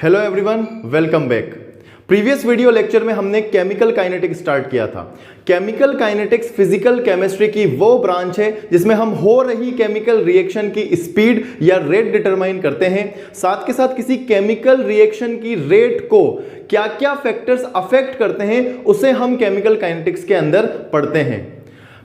Hello everyone, welcome back. Previous video lecture में हमने chemical kinetics start किया था। केमिकल काइनेटिक्स फिजिकल केमिस्ट्री की वो ब्रांच है जिसमें हम हो रही केमिकल रिएक्शन की स्पीड या रेट डिटरमाइन करते हैं। साथ के साथ किसी केमिकल रिएक्शन की रेट को क्या क्या फैक्टर्स अफेक्ट करते हैं उसे हम केमिकल काइनेटिक्स के अंदर पढ़ते हैं।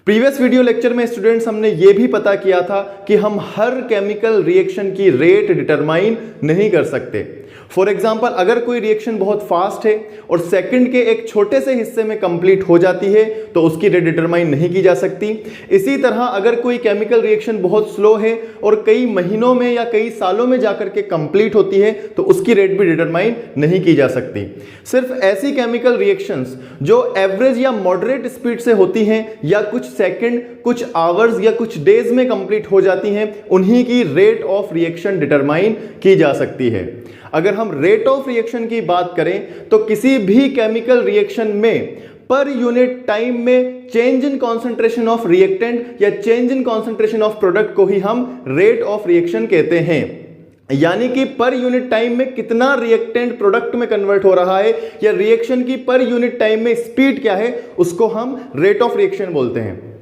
प्रीवियस वीडियो लेक्चर में स्टूडेंट्स हमने ये भी पता किया था कि हम हर केमिकल रिएक्शन की रेट डिटरमाइन नहीं कर सकते। फॉर एग्जाम्पल, अगर कोई रिएक्शन बहुत फास्ट है और सेकंड के एक छोटे से हिस्से में कंप्लीट हो जाती है तो उसकी रेट डिटरमाइन नहीं की जा सकती। इसी तरह अगर कोई केमिकल रिएक्शन बहुत स्लो है और कई महीनों में या कई सालों में जाकर के कंप्लीट होती है तो उसकी रेट भी डिटरमाइन नहीं की जा सकती। सिर्फ ऐसी केमिकल रिएक्शंस जो एवरेज या मॉडरेट स्पीड से होती हैं या कुछ सेकंड, कुछ आवर्स या कुछ डेज में कंप्लीट हो जाती हैं, उन्हीं की रेट ऑफ रिएक्शन डिटरमाइन की जा सकती है। अगर हम रेट ऑफ रिएक्शन की बात करें तो किसी भी केमिकल रिएक्शन में पर यूनिट टाइम में change in concentration of reactant या change in concentration of product को ही हम रेट ऑफ रिएक्शन कहते हैं। यानी कि पर यूनिट टाइम में कितना रिएक्टेंट प्रोडक्ट में कन्वर्ट हो रहा है या रिएक्शन की पर यूनिट टाइम में स्पीड क्या है, उसको हम रेट ऑफ रिएक्शन बोलते हैं।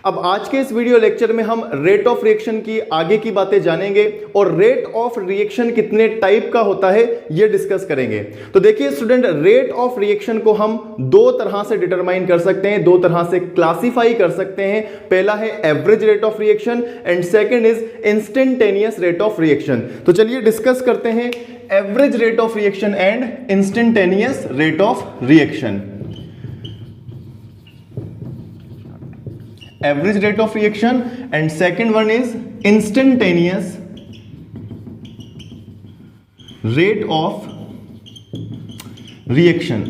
अब आज के इस वीडियो लेक्चर में हम रेट ऑफ रिएक्शन की आगे की बातें जानेंगे और रेट ऑफ रिएक्शन कितने टाइप का होता है ये डिस्कस करेंगे। तो देखिए स्टूडेंट, रेट ऑफ रिएक्शन को हम दो तरह से डिटरमाइन कर सकते हैं, दो तरह से क्लासिफाई कर सकते हैं। पहला है average rate of reaction and second is instantaneous rate of reaction. तो चलिए डिस्कस करते हैं average rate of reaction and instantaneous rate of reaction. Average rate of reaction and second one is instantaneous rate of reaction।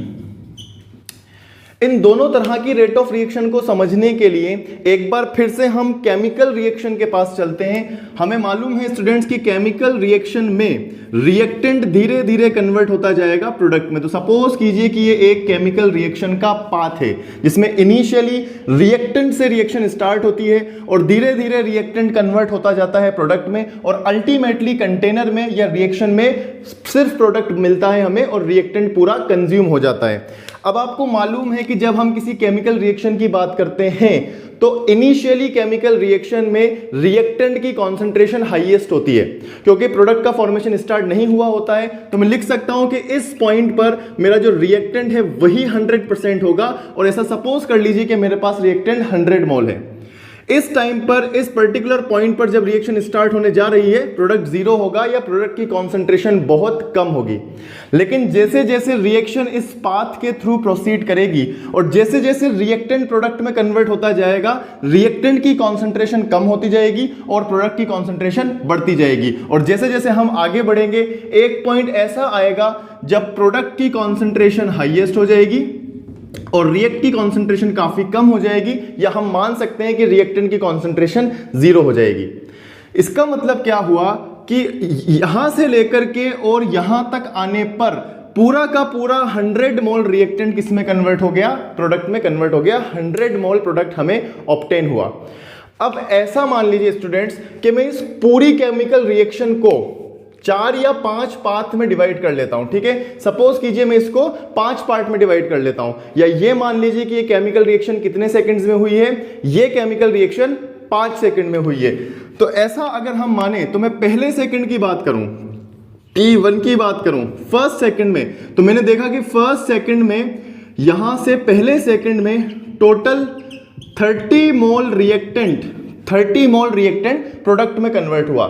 इन दोनों तरह की rate of reaction को समझने के लिए एक बार फिर से हम केमिकल रिएक्शन के पास चलते हैं। हमें मालूम है स्टूडेंट्स कि केमिकल रिएक्शन में रिएक्टेंट धीरे धीरे कन्वर्ट होता जाएगा प्रोडक्ट में। तो सपोज कीजिए कि ये एक केमिकल रिएक्शन का पाथ है जिसमें इनिशियली रिएक्टेंट से रिएक्शन स्टार्ट होती है और धीरे धीरे रिएक्टेंट कन्वर्ट होता जाता है प्रोडक्ट में और अल्टीमेटली कंटेनर में या रिएक्शन में सिर्फ प्रोडक्ट मिलता है हमें और रिएक्टेंट पूरा कंज्यूम हो जाता है। अब आपको मालूम है कि जब हम किसी केमिकल रिएक्शन की बात करते हैं तो इनिशियली केमिकल रिएक्शन में रिएक्टेंट की कॉन्सेंट्रेशन हाईएस्ट होती है क्योंकि प्रोडक्ट का फॉर्मेशन स्टार्ट नहीं हुआ होता है। तो मैं लिख सकता हूं कि इस पॉइंट पर मेरा जो रिएक्टेंट है वही 100% होगा और ऐसा सपोज कर लीजिए कि मेरे पास रिएक्टेंट 100 मोल है। इस टाइम पर, इस पर्टिकुलर पॉइंट पर जब रिएक्शन स्टार्ट होने जा रही है प्रोडक्ट जीरो होगा या प्रोडक्ट की कॉन्सेंट्रेशन बहुत कम होगी। लेकिन जैसे जैसे रिएक्शन इस पाथ के थ्रू प्रोसीड करेगी और जैसे जैसे रिएक्टेंट प्रोडक्ट में कन्वर्ट होता जाएगा रिएक्टेंट की कॉन्सेंट्रेशन कम होती जाएगी और प्रोडक्ट की कॉन्सेंट्रेशन बढ़ती जाएगी। और जैसे जैसे हम आगे बढ़ेंगे एक पॉइंट ऐसा आएगा जब प्रोडक्ट की कॉन्सेंट्रेशन हाईएस्ट हो जाएगी और रिएक्ट की कॉन्सेंट्रेशन काफी कम हो जाएगी या हम मान सकते हैं कि रिएक्टेंट की कॉन्सेंट्रेशन जीरो हो जाएगी। इसका मतलब क्या हुआ कि यहां से लेकर के और यहां तक आने पर पूरा का पूरा 100 मोल रिएक्टेंट किस में कन्वर्ट हो गया, प्रोडक्ट में कन्वर्ट हो गया। 100 मोल प्रोडक्ट हमें ऑब्टेन हुआ। अब ऐसा मान लीजिए स्टूडेंट्स कि मैं इस पूरी केमिकल रिएक्शन को 4 या 5 पार्ट में डिवाइड कर लेता हूं। ठीक है, सपोज कीजिए मैं इसको 5 पार्ट में डिवाइड कर लेता हूं या ये मान लीजिए कि ये केमिकल रिएक्शन कितने सेकंड्स में हुई है, ये केमिकल रिएक्शन 5 सेकंड में हुई है। तो ऐसा अगर हम माने तो मैं पहले सेकंड की बात करूं, T1 की बात करूं फर्स्ट सेकंड में, तो मैंने देखा कि फर्स्ट सेकंड में यहां से पहले सेकंड में टोटल 30 मोल रिएक्टेंट प्रोडक्ट में कन्वर्ट हुआ।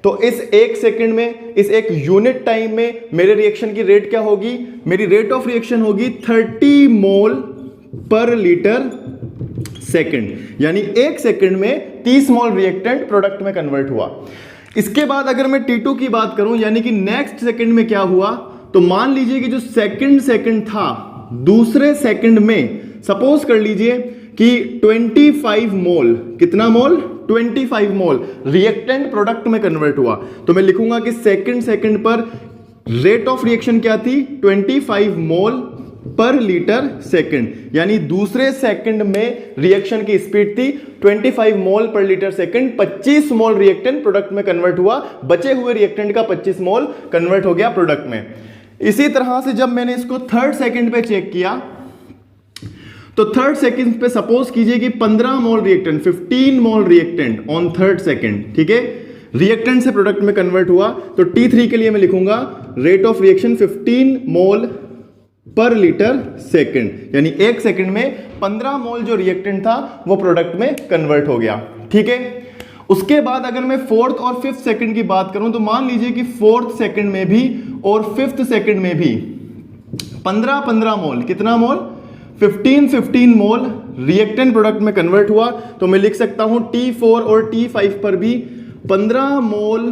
तो इस एक सेकंड में, इस एक यूनिट टाइम में मेरे रिएक्शन की रेट क्या होगी, मेरी रेट ऑफ रिएक्शन होगी 30 मोल पर लीटर सेकंड। यानी एक सेकंड में 30 मोल रिएक्टेंट प्रोडक्ट में कन्वर्ट हुआ। इसके बाद अगर मैं T2 की बात करूं यानी कि नेक्स्ट सेकंड में क्या हुआ, तो मान लीजिए कि जो सेकंड था दूसरे सेकंड में सपोज कर लीजिए कि 25 मोल, कितना मोल, 25 मोल रिएक्टेंट प्रोडक्ट में कन्वर्ट हुआ। तो मैं लिखूंगा कि सेकंड पर रेट ऑफ रिएक्शन क्या थी, 25 मोल पर लीटर सेकंड, यानी दूसरे सेकंड में रिएक्शन की स्पीड थी 25 मोल पर लीटर सेकंड। 25 मोल रिएक्टेंट प्रोडक्ट में कन्वर्ट हुआ, बचे हुए रिएक्टेंट का 25 मोल कन्वर्ट हो गया प्रोडक्ट में। इसी तरह से जब मैंने इसको थर्ड सेकंड पे चेक किया तो थर्ड सेकंड पे सपोज कीजिए कि 15 mole reactant, 15 mole reactant on third second, ठीक है, रिएक्टेंट से प्रोडक्ट में कन्वर्ट हुआ। तो T3 के लिए मैं लिखूंगा रेट ऑफ रिएक्शन 15 मोल पर लीटर सेकंड, यानी एक सेकंड में 15 मोल जो रिएक्टेंट था वो प्रोडक्ट में कन्वर्ट हो गया, ठीक है। उसके बाद अगर मैं फोर्थ और फिफ्थ सेकंड की बात करूं तो मान लीजिए कि फोर्थ सेकंड में भी और फिफ्थ सेकंड में भी 15 मोल, कितना मोल, 15 मोल रिएक्टेंट प्रोडक्ट में कन्वर्ट हुआ। तो मैं लिख सकता हूं T4 और T5 पर भी 15 मोल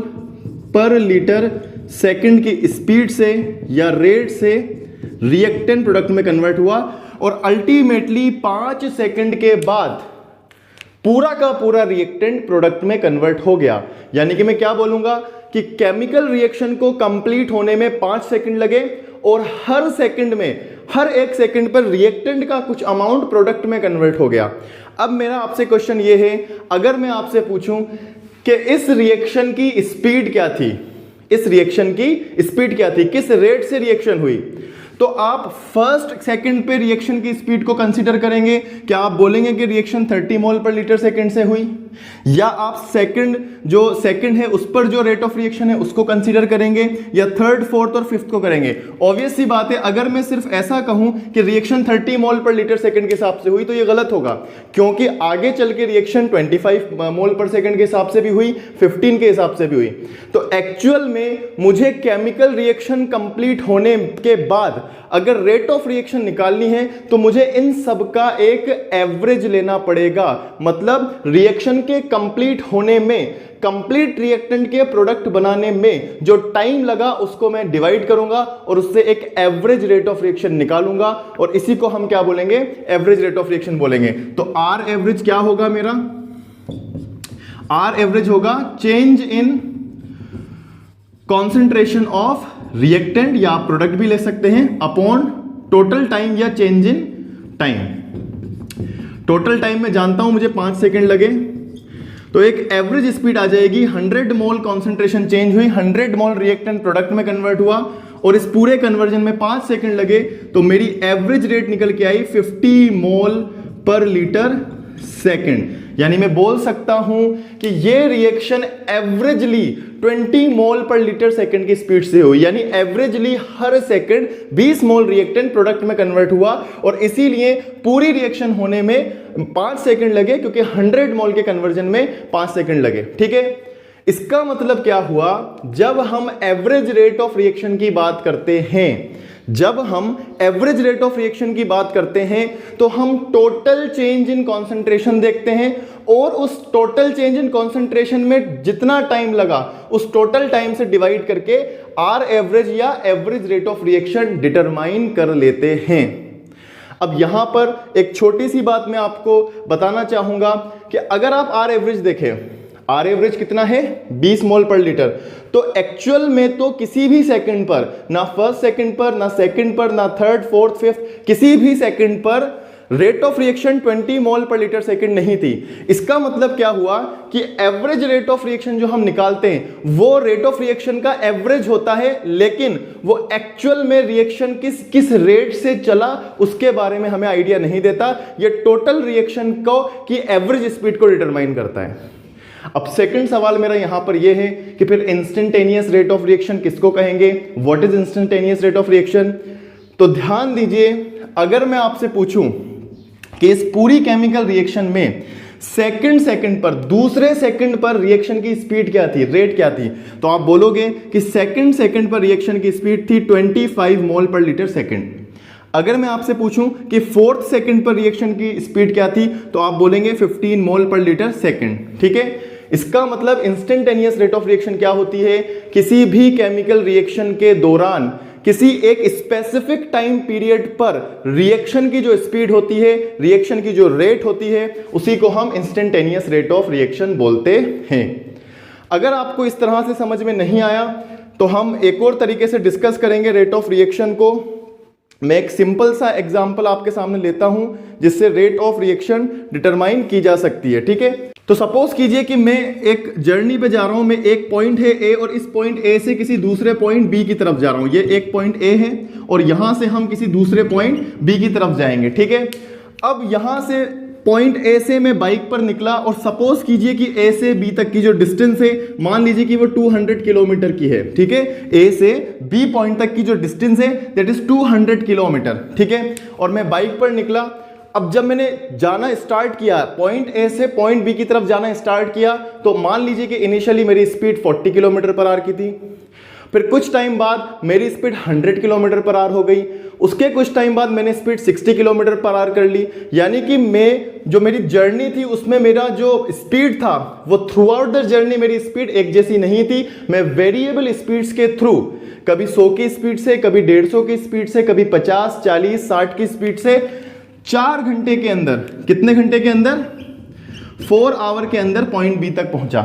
पर लीटर सेकंड की स्पीड से या रेट से रिएक्टेंट प्रोडक्ट में कन्वर्ट हुआ और अल्टीमेटली 5 सेकंड के बाद पूरा का पूरा रिएक्टेंट प्रोडक्ट में कन्वर्ट हो गया। यानी कि मैं क्या बोलूंगा कि केमिकल रिएक्शन को कंप्लीट होने में 5 सेकंड लगे और हर सेकंड में, हर एक सेकंड पर रिएक्टेंट का कुछ अमाउंट प्रोडक्ट में कन्वर्ट हो गया। अब मेरा आपसे क्वेश्चन ये है, अगर मैं आपसे पूछूं कि इस रिएक्शन की स्पीड क्या थी, इस रिएक्शन की स्पीड क्या थी, किस रेट से रिएक्शन हुई, तो आप फर्स्ट सेकंड पे रिएक्शन की स्पीड को कंसीडर करेंगे। क्या आप बोलेंगे कि रिएक्शन 30 मोल पर लीटर सेकंड से हुई, या आप सेकंड जो सेकंड है उस पर जो रेट ऑफ रिएक्शन है उसको कंसीडर करेंगे, या थर्ड, फोर्थ और फिफ्थ को करेंगे। ऑब्वियस सी बात है, अगर मैं सिर्फ ऐसा कहूं कि रिएक्शन 30 मोल पर लीटर सेकंड के हिसाब से हुई तो ये गलत होगा, क्योंकि आगे चल के रिएक्शन 25 मोल पर सेकंड के हिसाब से भी हुई, 15 के हिसाब से भी हुई। तो एक्चुअल में मुझे केमिकल रिएक्शन कंप्लीट होने के बाद अगर रेट ऑफ रिएक्शन निकालनी है तो मुझे इन सब का एक एवरेज लेना पड़ेगा। मतलब रिएक्शन के कंप्लीट होने में, कंप्लीट रिएक्टेंट के प्रोडक्ट बनाने में जो टाइम लगा उसको मैं डिवाइड करूंगा और उससे एक एवरेज रेट ऑफ रिएक्शन निकालूंगा और इसी को हम क्या बोलेंगे, एवरेज रेट ऑफ रिएक्शन बोलेंगे। तो आर एवरेज क्या होगा मेरा, आर एवरेज होगा change in concentration of reactant, या आप प्रोडक्ट भी ले सकते हैं, अपॉन टोटल टाइम या change in time. Total time में जानता हूं मुझे 5 सेकंड लगे, तो एक एवरेज स्पीड आ जाएगी। 100 मोल कॉन्सेंट्रेशन चेंज हुई, 100 मोल रिएक्टेंट प्रोडक्ट में कन्वर्ट हुआ और इस पूरे कन्वर्जन में 5 सेकंड लगे, तो मेरी एवरेज रेट निकल के आई 50 मोल पर लीटर सेकंड। यानी मैं बोल सकता हूं कि ये रिएक्शन एवरेजली 20 मोल पर लीटर सेकंड की स्पीड से हुई, यानी एवरेजली हर सेकंड 20 मोल रिएक्टेंट प्रोडक्ट में कन्वर्ट हुआ और इसीलिए पूरी रिएक्शन होने में 5 सेकंड लगे, क्योंकि 100 मोल के कन्वर्जन में 5 सेकंड लगे, ठीक है। इसका मतलब क्या हुआ, जब हम एवरेज रेट ऑफ रिएक्शन की बात करते हैं, जब हम एवरेज रेट ऑफ रिएक्शन की बात करते हैं तो हम टोटल चेंज इन कॉन्सेंट्रेशन देखते हैं और उस टोटल चेंज इन कॉन्सेंट्रेशन में जितना टाइम लगा उस टोटल टाइम से डिवाइड करके आर एवरेज या average rate of reaction determine कर लेते हैं। अब यहां पर एक छोटी सी बात मैं आपको बताना चाहूंगा कि अगर आप आर एवरेज देखें, आर एवरेज कितना है 20 मोल पर लीटर, तो एक्चुअल में तो किसी भी सेकंड पर, ना फर्स्ट सेकंड पर, ना सेकंड पर, ना थर्ड, फोर्थ, फिफ्थ, किसी भी सेकंड पर रेट ऑफ रिएक्शन 20 मोल पर लीटर सेकंड नहीं थी। इसका मतलब क्या हुआ कि एवरेज रेट ऑफ रिएक्शन जो हम निकालते हैं वो रेट ऑफ रिएक्शन का एवरेज होता है, लेकिन वो एक्चुअल में रिएक्शन किस रेट से चला उसके बारे में हमें आइडिया नहीं देता। ये टोटल रिएक्शन को की एवरेज स्पीड को डिटरमाइन करता है। अब सेकंड सवाल मेरा यहां पर यह है कि फिर इंस्टेंटेनियस रेट ऑफ रिएक्शन किसको कहेंगे, what is instantaneous rate of reaction. तो ध्यान दीजिए, अगर मैं आपसे पूछूं कि इस पूरी केमिकल रिएक्शन में सेकंड पर, दूसरे सेकंड पर रिएक्शन की स्पीड क्या थी, रेट क्या थी, तो आप बोलोगे कि सेकंड पर रिएक्शन की स्पीड थी 25 मोल पर लीटर सेकंड। अगर मैं आपसे पूछूं कि फोर्थ सेकंड पर रिएक्शन की स्पीड क्या थी, तो आप बोलेंगे 15 मोल पर लीटर सेकंड, ठीक है। इसका मतलब इंस्टेंटेनियस रेट ऑफ रिएक्शन क्या होती है, किसी भी केमिकल रिएक्शन के दौरान किसी एक स्पेसिफिक टाइम पीरियड पर रिएक्शन की जो स्पीड होती है, रिएक्शन की जो रेट होती है, उसी को हम इंस्टेंटेनियस रेट ऑफ रिएक्शन बोलते हैं। अगर आपको इस तरह से समझ में नहीं आया तो हम एक और तरीके से डिस्कस करेंगे रेट ऑफ रिएक्शन को। मैं एक सिंपल सा एग्जांपल आपके सामने लेता हूं जिससे रेट ऑफ रिएक्शन डिटरमाइन की जा सकती है, ठीक है। तो सपोज कीजिए कि मैं एक जर्नी पे जा रहा हूं, मैं एक पॉइंट है ए और इस पॉइंट ए से किसी दूसरे पॉइंट बी की तरफ जा रहा हूं। ये एक पॉइंट ए है और यहां से हम किसी दूसरे पॉइंट बी की तरफ जाएंगे, ठीक है। अब यहां से पॉइंट ए से मैं बाइक पर निकला और सपोज कीजिए कि ए से बी तक की जो डिस्टेंस है मान लीजिए कि वो 200 किलोमीटर की है, ठीक है। ए से बी पॉइंट तक की जो डिस्टेंस है दैट इज 200 किलोमीटर, ठीक है। और मैं बाइक पर निकला। अब जब मैंने जाना स्टार्ट किया, पॉइंट ए से पॉइंट बी की तरफ जाना स्टार्ट किया, तो मान लीजिए कि इनिशियली मेरी स्पीड 40 किलोमीटर पर आवर की थी। फिर कुछ टाइम बाद मेरी स्पीड 100 किलोमीटर पर आवर हो गई। उसके कुछ टाइम बाद मैंने स्पीड 60 किलोमीटर पर आवर कर ली। यानी कि जो मेरी जर्नी थी उसमें मेरा जो स्पीड था वो थ्रू आउट द जर्नी मेरी स्पीड एक जैसी नहीं थी। मैं वेरिएबल स्पीड्स के थ्रू कभी 100 की स्पीड से, कभी 150 की स्पीड से, कभी 50, 40, 60 की स्पीड से 4 घंटे के अंदर, कितने घंटे के अंदर, 4 आवर के अंदर पॉइंट बी तक पहुंचा।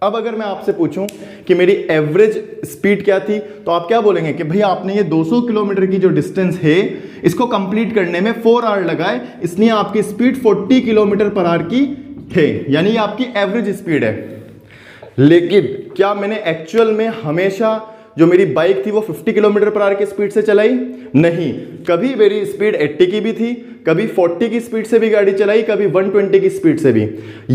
अब अगर मैं आपसे पूछूं कि मेरी एवरेज स्पीड क्या थी, तो आप क्या बोलेंगे कि भैया आपने ये 200 किलोमीटर की जो डिस्टेंस है इसको कंप्लीट करने में 4 आवर लगाए, इसलिए आपकी स्पीड 40 किलोमीटर पर आवर की है, यानी ये आपकी एवरेज स्पीड है। लेकिन क्या मैंने एक्चुअल में हमेशा जो मेरी बाइक थी वो 50 किलोमीटर पर आवर की स्पीड से चलाई? नहीं, कभी मेरी स्पीड 80 की भी थी, कभी 40 की स्पीड से भी गाड़ी चलाई, कभी 120 की स्पीड से भी।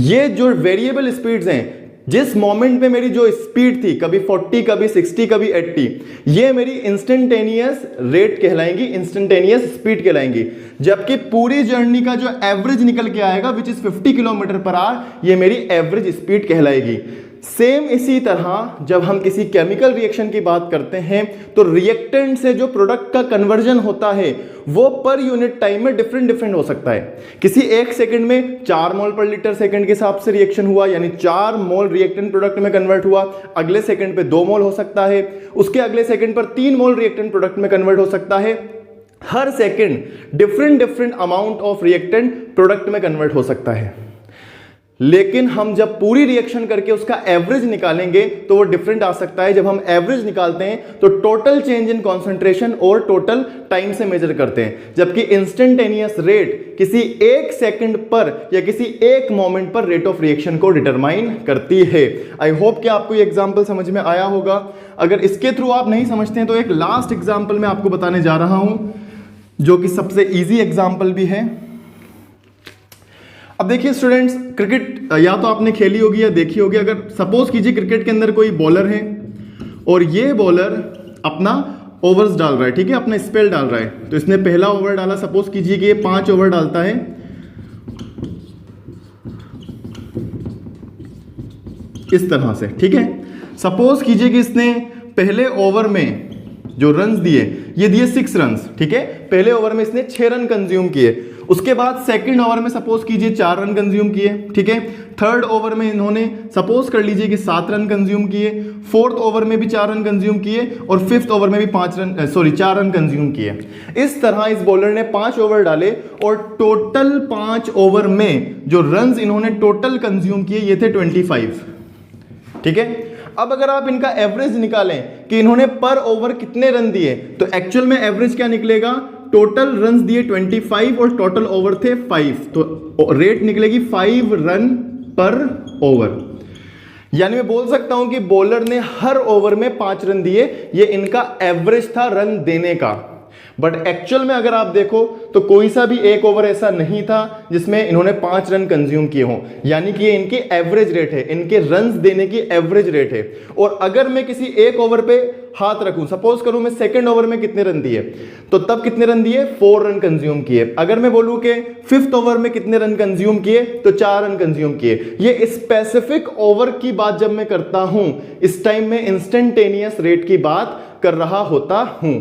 ये जो वेरिएबल स्पीड्स हैं, जिस मोमेंट में मेरी जो स्पीड थी कभी 40, कभी 60, कभी 80, ये मेरी इंस्टेंटेनियस रेट कहलाएंगी, इंस्टेंटेनियस स्पीड कहलाएंगी। जबकि पूरी जर्नी का जो एवरेज निकल के आएगा which is 50 kilometre per hour, ये मेरी एवरेज स्पीड कहलाएगी। सेम इसी तरह जब हम किसी केमिकल रिएक्शन की बात करते हैं तो रिएक्टेंट से जो प्रोडक्ट का कन्वर्जन होता है वो पर यूनिट टाइम में डिफरेंट हो सकता है। किसी एक सेकंड में 4 मोल पर लीटर सेकंड के हिसाब से रिएक्शन हुआ, यानी 4 मोल रिएक्टेंट प्रोडक्ट में कन्वर्ट हुआ। अगले सेकंड पे 2 मोल हो सकता है, उसके अगले सेकंड पर 3 मोल रिएक्टेंट प्रोडक्ट में कन्वर्ट हो सकता है। हर second different amount of reactant product में कन्वर्ट हो सकता है। लेकिन हम जब पूरी रिएक्शन करके उसका एवरेज निकालेंगे तो वो डिफरेंट आ सकता है। जब हम एवरेज निकालते हैं तो टोटल चेंज इन कॉन्सेंट्रेशन और टोटल टाइम से मेजर करते हैं, जबकि इंस्टेंटेनियस रेट किसी एक सेकंड पर या किसी एक मोमेंट पर रेट ऑफ रिएक्शन को डिटरमाइन करती है। आई होप कि आपको ये एग्जांपल समझ में आया होगा। अगर इसके थ्रू आप नहीं समझते हैं तो एक लास्ट एग्जांपल मैं आपको बताने जा रहा हूं जो कि सबसे इजी एग्जांपल भी है। अब देखिए स्टूडेंट्स, क्रिकेट या तो आपने खेली होगी या देखी होगी। अगर सपोज कीजिए क्रिकेट के अंदर कोई बॉलर है और ये बॉलर अपना ओवर्स डाल रहा है, ठीक है, अपना स्पेल डाल रहा है। तो इसने पहला ओवर डाला, सपोज कीजिए कि ये 5 ओवर डालता है। इस तरह से, ठीक है। सपोज कीजिए कि इसने पहले ओवर में जो रन्स दिए ये दिए 6 रन्स, ठीक है। पहले ओवर में इसने 6 रन कंज्यूम किए। उसके बाद सेकंड ओवर में सपोज कीजिए 4 रन कंज्यूम किए, ठीक है। थर्ड ओवर में इन्होंने सपोज कर लीजिए कि 7 रन कंज्यूम किए। फोर्थ ओवर में भी 4 रन कंज्यूम किए और फिफ्थ ओवर में भी 4 रन कंज्यूम किए। इस तरह इस बॉलर ने 5 ओवर डाले और टोटल 5 ओवर में जो रन्स इन्होंने टोटल कंज्यूम किए ये थे 25, ठीक है। अब अगर आप इनका एवरेज निकालें कि इन्होंने पर ओवर कितने रन दिए, तो एक्चुअल में एवरेज क्या निकलेगा, टोटल रन्स दिए 25 और टोटल ओवर थे 5, तो रेट निकलेगी 5 रन पर ओवर। यानी मैं बोल सकता हूं कि बॉलर ने हर ओवर में 5 रन दिए, ये इनका एवरेज था रन देने का। बट एक्चुअल में अगर आप देखो तो कोई सा भी एक ओवर ऐसा नहीं था जिसमें इन्होंने 5 रन कंज्यूम किए हों, यानी कि ये इनकी एवरेज रेट है, इनके रन्स देने की एवरेज रेट है। और अगर मैं किसी एक ओवर पे हाथ रखूं, सपोज करूं मैं सेकंड ओवर में कितने रन दिए, तो तब कितने रन दिए, 4 रन कंज्यूम किए। अगर मैं बोलूं कि फिफ्थ ओवर में कितने रन कंज्यूम किए, तो 4 रन कंज्यूम किए। ये स्पेसिफिक ओवर की बात जब मैं करता हूं, इस टाइम में इंस्टेंटेनियस रेट की बात कर रहा होता हूं।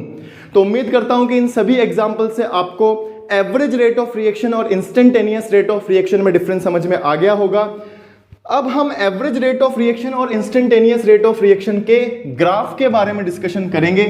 तो उम्मीद करता हूं कि इन सभी एग्जाम्पल से आपको एवरेज रेट ऑफ रिएक्शन और इंस्टेंटेनियस रेट ऑफ रिएक्शन में डिफरेंस समझ में आ गया होगा। अब हम एवरेज रेट ऑफ रिएक्शन और इंस्टेंटेनियस रेट ऑफ रिएक्शन के ग्राफ के बारे में डिस्कशन करेंगे।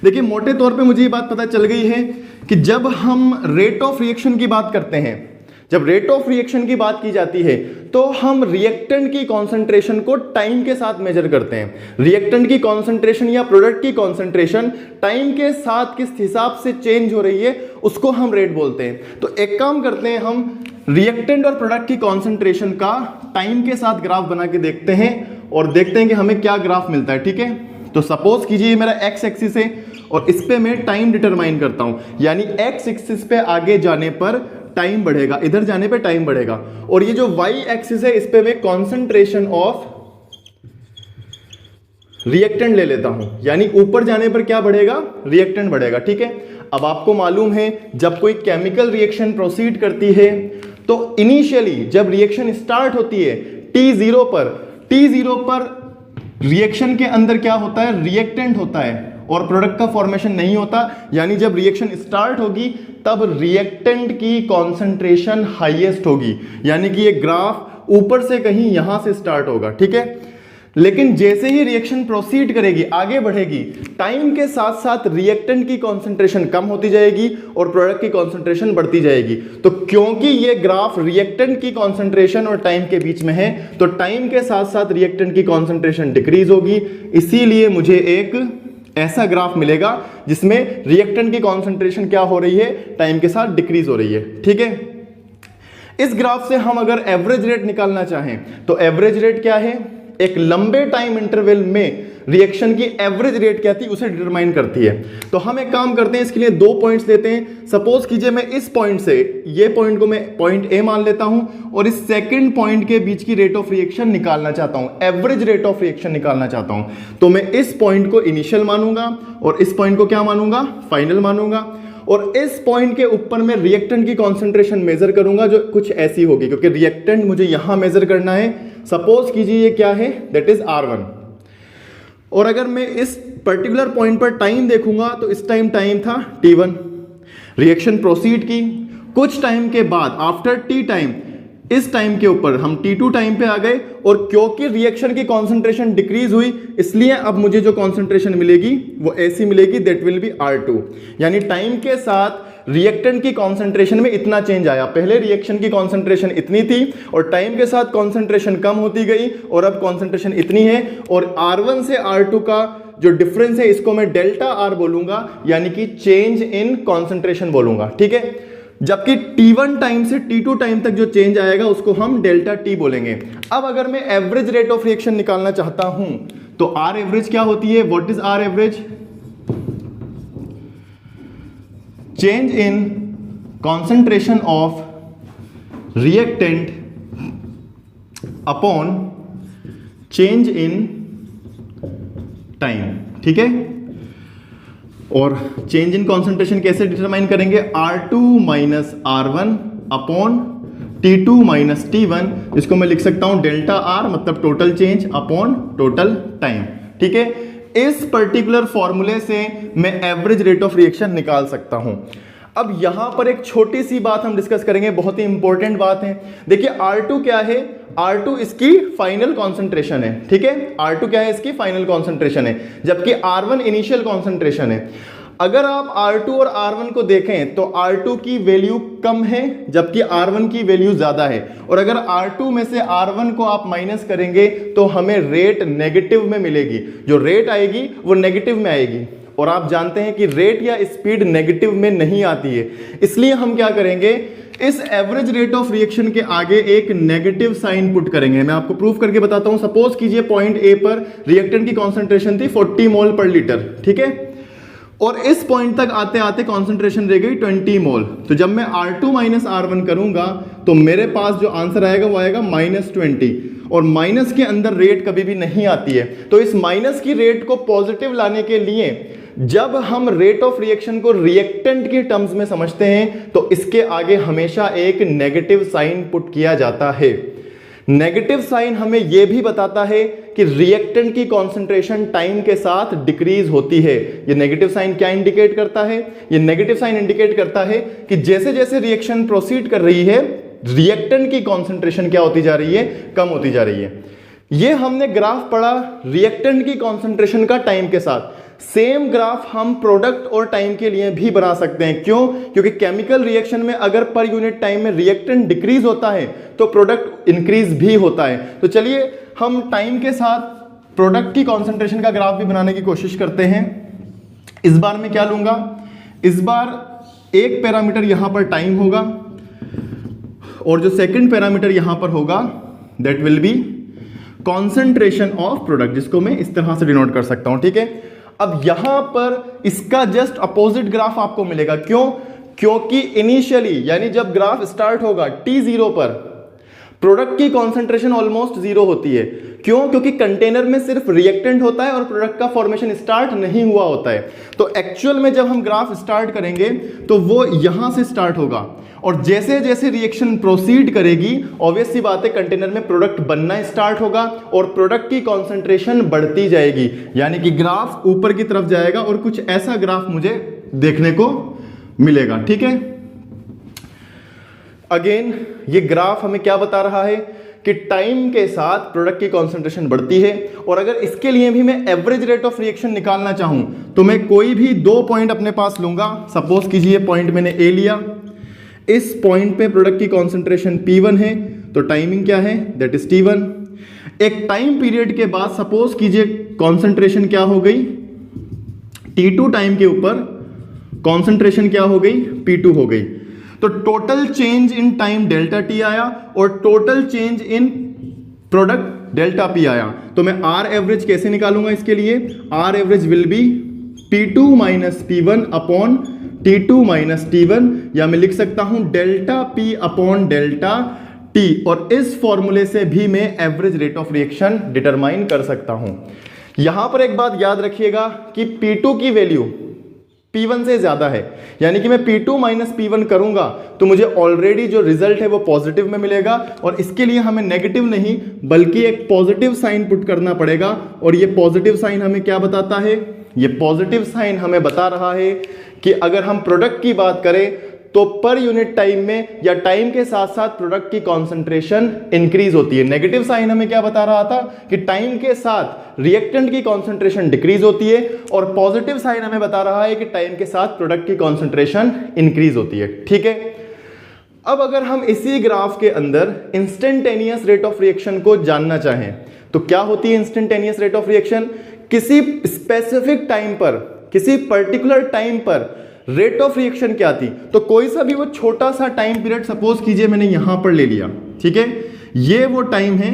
देखिए, मोटे तौर पे मुझे ये बात पता चल गई है कि जब हम रेट ऑफ रिएक्शन की बात करते हैं, जब रेट ऑफ रिएक्शन की बात की जाती है तो हम रिएक्टेंट की कॉन्सेंट्रेशन को टाइम के साथ मेजर करते हैं। रिएक्टेंट की कॉन्सेंट्रेशन या प्रोडक्ट की कॉन्सेंट्रेशन टाइम के साथ किस हिसाब से चेंज हो रही है उसको हम रेट बोलते हैं। तो एक काम करते हैं, हम रिएक्टेंट और प्रोडक्ट की कॉन्सेंट्रेशन का टाइम के साथ ग्राफ बना के देखते हैं और देखते हैं कि हमें क्या ग्राफ मिलता है। ठीक है, तो सपोज कीजिए मेरा एक्स एक्सिस है और इस पे मैं टाइम डिटरमाइन करता हूं, यानी एक्स एक्सिस पे आगे जाने पर टाइम बढ़ेगा, इधर जाने पे टाइम बढ़ेगा, और ये जो वाई एक्सिस है इस पे मैं कॉन्सेंट्रेशन ऑफ रिएक्टेंट ले लेता हूं, यानी ऊपर जाने पर क्या बढ़ेगा, रिएक्टेंट बढ़ेगा। ठीक है, अब आपको मालूम है जब कोई केमिकल रिएक्शन प्रोसीड करती है तो इनिशियली जब रिएक्शन स्टार्ट होती है T0 पर रिएक्शन के अंदर क्या होता है, रिएक्टेंट होता है और प्रोडक्ट का फॉर्मेशन नहीं होता, यानी जब रिएक्शन स्टार्ट होगी तब रिएक्टेंट की कॉन्सेंट्रेशन हाईएस्ट होगी, यानी कि ये ग्राफ ऊपर से कहीं यहां से स्टार्ट होगा। ठीक है, लेकिन जैसे ही रिएक्शन प्रोसीड करेगी, आगे बढ़ेगी, टाइम के साथ साथ रिएक्टेंट की कॉन्सेंट्रेशन कम होती जाएगी और प्रोडक्ट की कॉन्सेंट्रेशन बढ़ती जाएगी। तो क्योंकि ये ग्राफ रिएक्टेंट की कॉन्सेंट्रेशन और टाइम के बीच में है, तो टाइम के साथ साथ रिएक्टेंट की कॉन्सेंट्रेशन डिक्रीज होगी, इसीलिए मुझे एक ऐसा ग्राफ मिलेगा जिसमें रिएक्टेंट की कॉन्सेंट्रेशन क्या हो रही है, टाइम के साथ डिक्रीज हो रही है। ठीक है, इस ग्राफ से हम अगर एवरेज रेट निकालना चाहें तो एवरेज रेट क्या है, एक लंबे टाइम इंटरवल में रिएक्शन की एवरेज रेट क्या थी उसे डिटरमाइन करती है। तो हम एक काम करते हैं, इसके लिए 2 पॉइंट्स लेते हैं। सपोज कीजिए मैं इस पॉइंट से, ये पॉइंट को मैं पॉइंट ए मान लेता हूं और इस सेकंड पॉइंट के बीच की रेट ऑफ रिएक्शन निकालना चाहता हूं, एवरेज रेट ऑफ रिएक्शन निकालना चाहता हूं। तो मैं इस पॉइंट को इनिशियल मानूंगा और इस पॉइंट को क्या मानूंगा, फाइनल मानूंगा, और इस पॉइंट के ऊपर मैं रिएक्टेंट की कॉन्सेंट्रेशन मेजर करूंगा जो कुछ ऐसी होगी, क्योंकि रिएक्टेंट मुझे यहां मेजर करना है। सपोज कीजिए ये क्या है, दैट इज R1, और अगर मैं इस पर्टिकुलर पॉइंट पर टाइम देखूंगा तो इस टाइम था T1। रिएक्शन प्रोसीड की, कुछ टाइम के बाद आफ्टर T टाइम, इस टाइम के ऊपर हम T2 टाइम पे आ गए, और क्योंकि रिएक्शन की कॉन्सेंट्रेशन डिक्रीज हुई इसलिए अब मुझे जो कॉन्सेंट्रेशन मिलेगी वो ऐसी मिलेगी, दैट विल बी R2। यानी टाइम के साथ रिएक्टेंट की कॉन्सेंट्रेशन में इतना चेंज आया, पहले रिएक्शन की कॉन्सेंट्रेशन इतनी थी और टाइम के साथ कॉन्सेंट्रेशन कम होती गई और अब कॉन्सेंट्रेशन इतनी है, और R1 से R2 का जो डिफरेंस है इसको मैं डेल्टा R बोलूंगा, यानी कि चेंज इन कॉन्सेंट्रेशन बोलूंगा। ठीक है, जबकि T1 टाइम से T2 टाइम तक जो चेंज आएगा उसको हम डेल्टा T बोलेंगे। अब अगर मैं एवरेज रेट ऑफ रिएक्शन निकालना चाहता हूं तो R एवरेज क्या होती है, what is R average, change in concentration of reactant upon change in time. ठीक है, और चेंज इन कॉन्सेंट्रेशन कैसे डिटरमाइन करेंगे, R2 minus R1 upon T2 minus T1, इसको मैं लिख सकता हूं डेल्टा R, मतलब total change upon total time. ठीक है, इस पर्टिकुलर फॉर्मूले से मैं एवरेज रेट ऑफ रिएक्शन निकाल सकता हूं। अब यहां पर एक छोटी सी बात हम डिस्कस करेंगे, बहुत ही इंपॉर्टेंट बात है। देखिए R2 क्या है, R2 इसकी फाइनल कॉन्सेंट्रेशन है। ठीक है, R2 क्या है, इसकी फाइनल कॉन्सेंट्रेशन है, जबकि R1 इनिशियल कॉन्सेंट्रेशन है। अगर आप R2 और R1 को देखें तो R2 की वैल्यू कम है जबकि R1 की वैल्यू ज्यादा है, और अगर R2 में से R1 को आप माइनस करेंगे तो हमें रेट नेगेटिव में मिलेगी, जो रेट आएगी वो नेगेटिव में आएगी, और आप जानते हैं कि रेट या स्पीड नेगेटिव में नहीं आती है। इसलिए हम क्या करेंगे, इस एवरेज रेट ऑफ रिएक्शन के आगे एक नेगेटिव साइन पुट करेंगे। मैं आपको प्रूफ करके बताता हूं। सपोज कीजिए पॉइंट ए पर रिएक्टेंट की कॉन्सेंट्रेशन थी 40 मोल पर लीटर। ठीक है, और इस पॉइंट तक आते आते कॉन्सेंट्रेशन रह गई 20 मोल। तो जब मैं R2 माइनस R1 करूंगा तो मेरे पास जो आंसर आएगा वो आएगा -20, और माइनस के अंदर रेट कभी भी नहीं आती है। तो इस माइनस की रेट को पॉजिटिव लाने के लिए जब हम रेट ऑफ रिएक्शन को रिएक्टेंट के टर्म्स में समझते हैं तो इसके आगे हमेशा एक नेगेटिव साइन पुट किया जाता है। नेगेटिव साइन हमें यह भी बताता है कि रिएक्टेंट की कॉन्सेंट्रेशन टाइम के साथ डिक्रीज होती है। ये नेगेटिव साइन क्या इंडिकेट करता है, ये नेगेटिव साइन इंडिकेट करता है कि जैसे जैसे रिएक्शन प्रोसीड कर रही है रिएक्टेंट की कॉन्सेंट्रेशन क्या होती जा रही है, कम होती जा रही है। ये हमने ग्राफ पढ़ा रिएक्टेंट की कॉन्सेंट्रेशन का टाइम के साथ। सेम ग्राफ हम प्रोडक्ट और टाइम के लिए भी बना सकते हैं। क्यों? क्योंकि केमिकल रिएक्शन में अगर पर यूनिट टाइम में रिएक्टेंट डिक्रीज होता है तो प्रोडक्ट इंक्रीज भी होता है। तो चलिए हम टाइम के साथ प्रोडक्ट की कॉन्सेंट्रेशन का ग्राफ भी बनाने की कोशिश करते हैं। इस बार मैं क्या लूंगा, इस बार एक पैरामीटर यहां पर टाइम होगा और जो सेकंड पैरामीटर यहां पर होगा that will be concentration of product, जिसको मैं इस तरह से डिनोट कर सकता हूं। ठीक है, अब यहां पर इसका जस्ट अपोजिट ग्राफ आपको मिलेगा। क्यों? क्योंकि इनिशियली यानी जब ग्राफ स्टार्ट होगा t0 पर प्रोडक्ट की कॉन्सेंट्रेशन ऑलमोस्ट जीरो होती है। क्यों? क्योंकि कंटेनर में सिर्फ रिएक्टेंट होता है और प्रोडक्ट का फॉर्मेशन स्टार्ट नहीं हुआ होता है। तो एक्चुअल में जब हम ग्राफ स्टार्ट करेंगे तो वो यहां से स्टार्ट होगा और जैसे जैसे रिएक्शन प्रोसीड करेगी ऑब्वियस सी बात है कंटेनर में प्रोडक्ट बनना स्टार्ट होगा और प्रोडक्ट की कॉन्सेंट्रेशन बढ़ती जाएगी, यानी कि ग्राफ ऊपर की तरफ जाएगा और कुछ ऐसा ग्राफ मुझे देखने को मिलेगा। ठीक है, अगेन ये ग्राफ हमें क्या बता रहा है कि टाइम के साथ प्रोडक्ट की कॉन्सेंट्रेशन बढ़ती है। और अगर इसके लिए भी मैं एवरेज रेट ऑफ रिएक्शन निकालना चाहूं तो मैं कोई भी दो पॉइंट अपने पास लूंगा। सपोज कीजिए पॉइंट मैंने ए लिया, इस पॉइंट पे प्रोडक्ट की कॉन्सेंट्रेशन P1 है तो टाइमिंग क्या है दैट इज T1। एक टाइम पीरियड के बाद सपोज कीजिए कॉन्सेंट्रेशन क्या हो गई T2 टाइम के ऊपर कॉन्सेंट्रेशन क्या हो गई P2 हो गई। तो total change in time delta T आया और total change in product delta P आया। तो मैं R एवरेज कैसे निकालूंगा इसके लिए? R average will be P2 minus P1 upon T2 minus T1, या मैं लिख सकता हूं delta P upon delta T। और इस फॉर्मूले से भी मैं average rate of reaction determine कर सकता हूं। यहां पर एक बात याद रखिएगा कि P2 की वैल्यू P1 से ज्यादा है, यानी कि मैं P2 माइनस P1 करूंगा तो मुझे ऑलरेडी जो रिजल्ट है वो पॉजिटिव में मिलेगा और इसके लिए हमें नेगेटिव नहीं बल्कि एक पॉजिटिव साइन पुट करना पड़ेगा। और ये पॉजिटिव साइन हमें क्या बताता है? ये पॉजिटिव साइन हमें बता रहा है कि अगर हम प्रोडक्ट की बात करें तो पर यूनिट टाइम में या टाइम के साथ साथ प्रोडक्ट की कॉन्सेंट्रेशन इंक्रीज होती है। नेगेटिव साइन हमें क्या बता रहा था कि टाइम के साथ रिएक्टेंट की कॉन्सेंट्रेशन डिक्रीज होती है और पॉजिटिव साइन हमें बता रहा है कि टाइम के साथ प्रोडक्ट की कॉन्सेंट्रेशन इंक्रीज होती है। ठीक है, अब अगर हम इसी ग्राफ के अंदर इंस्टेंटेनियस रेट ऑफ रिएक्शन को जानना चाहें तो क्या होती है इंस्टेंटेनियस रेट ऑफ रिएक्शन? किसी स्पेसिफिक टाइम पर, किसी पर्टिकुलर टाइम पर रेट ऑफ रिएक्शन क्या थी? तो कोई सा भी वो छोटा सा टाइम पीरियड सपोज कीजिए मैंने यहां पर ले लिया। ठीक है, ये वो टाइम है,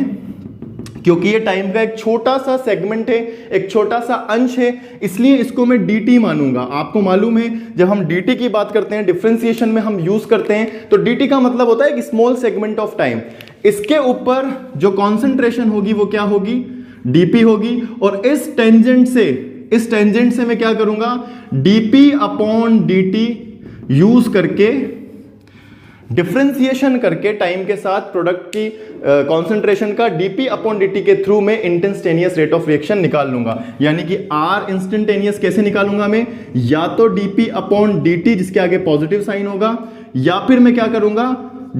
क्योंकि ये टाइम का एक छोटा सा सेगमेंट है, एक छोटा सा अंश है, इसलिए इसको मैं dt मानूंगा। आपको मालूम है जब हम dt की बात करते हैं डिफरेंशिएशन में हम यूज करते हैं तो dt का मतलब होता है कि स्मॉल सेगमेंट ऑफ टाइम। इसके ऊपर जो कॉन्सेंट्रेशन होगी वो क्या होगी? dp होगी। और इस टेंजेंट से मैं क्या करूंगा? dp अपॉन dt यूज करके डिफरेंशिएशन करके टाइम के साथ प्रोडक्ट की कॉन्सेंट्रेशन का dp अपॉन dt के थ्रू में इंस्टेंटेनियस रेट ऑफ रिएक्शन निकाल लूंगा। यानी कि R इंस्टेंटेनियस कैसे निकालूंगा मैं? या तो dp अपॉन dt जिसके आगे पॉजिटिव साइन होगा, या फिर मैं क्या करूंगा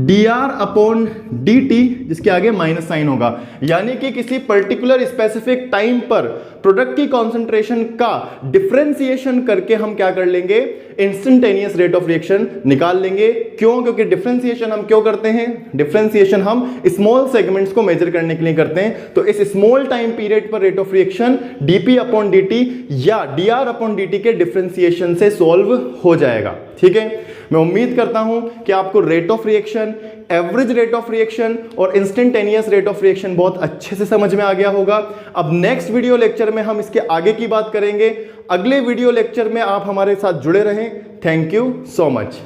dr अपॉन dt जिसके आगे माइनस साइन होगा। यानी कि किसी पर्टिकुलर स्पेसिफिक टाइम पर प्रोडक्ट की कॉन्सेंट्रेशन का डिफरेंशिएशन करके हम क्या कर लेंगे? इंस्टेंटेनियस रेट ऑफ रिएक्शन निकाल लेंगे। क्यों? क्योंकि डिफरेंशिएशन हम क्यों करते हैं? डिफरेंशिएशन हम स्मॉल सेगमेंट्स को मेजर करने के लिए करते हैं। तो इस स्मॉल टाइम पीरियड पर rate of reaction dp upon dt या dr अपॉन dt के डिफरेंशिएशन से सॉल्व हो जाएगा। ठीक है, मैं उम्मीद करता हूं कि आपको rate of reaction, average rate of reaction और इंस्टेंटेनियस रेट ऑफ रिएक्शन बहुत अच्छे से समझ में आ गया होगा। अब नेक्स्ट वीडियो लेक्चर में हम इसके आगे की बात करेंगे। अगले वीडियो लेक्चर में आप हमारे साथ जुड़े रहें। Thank you so much.